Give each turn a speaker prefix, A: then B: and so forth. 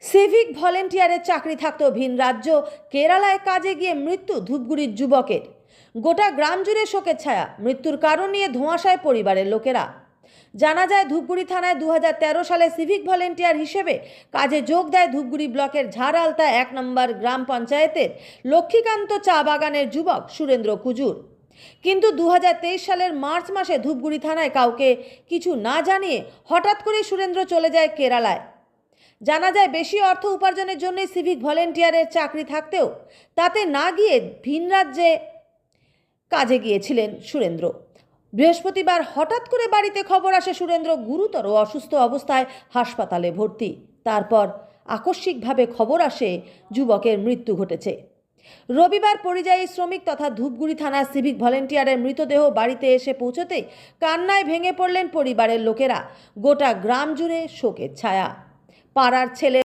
A: Civic ভলেন্টিয়ারের চাকরি থাকতেও ভিন রাজ্য কেরালায় কাজে গিয়ে মৃত্যু ধূপগুড়ির যুবকের। গোটা গ্রাম জুড়ে শোকের ছায়া। মৃত্যুর কারণ নিয়ে ধোঁয়াশায় পরিবারের লোকেরা। জানা যায়, ধূপগুড়ি থানায় 2013 সালে সিভিক ভলেন্টিয়ার হিসেবে কাজে যোগ দেয় ধূপগুড়ি ব্লকের ঝাড়আলতা 1 নম্বর গ্রাম পঞ্চায়েতের লক্ষ্মীকান্ত চা বাগানের যুবক সুরেন্দ্র কুজুর। কিন্তু 2023 সালের মার্চ মাসে ধূপগুড়ি থানায় কাউকে কিছু না জানিয়ে হঠাৎ করে সুরেন্দ্র চলে যায় কেরালায়। জানা যায়, বেশি অর্থ উপার্জনের জন্যই সিভিক ভলেন্টিয়ারের চাকরি থাকতেও তাতে না গিয়ে ভিন রাজ্যে কাজে গিয়েছিলেন সুরেন্দ্র। বৃহস্পতিবার হঠাৎ করে বাড়িতে খবর আসে সুরেন্দ্র গুরুতর অসুস্থ অবস্থায় হাসপাতালে ভর্তি। তারপর আকস্মিকভাবে খবর আসে যুবকের মৃত্যু ঘটেছে। রবিবার পরিযায়ী শ্রমিক তথা ধূপগুড়ি থানার সিভিক ভলেন্টিয়ারের মৃতদেহ বাড়িতে এসে পৌঁছতেই কান্নায় ভেঙে পড়লেন পরিবারের লোকেরা। গোটা গ্রাম জুড়ে শোকের ছায়া। পাড়ার ছেলে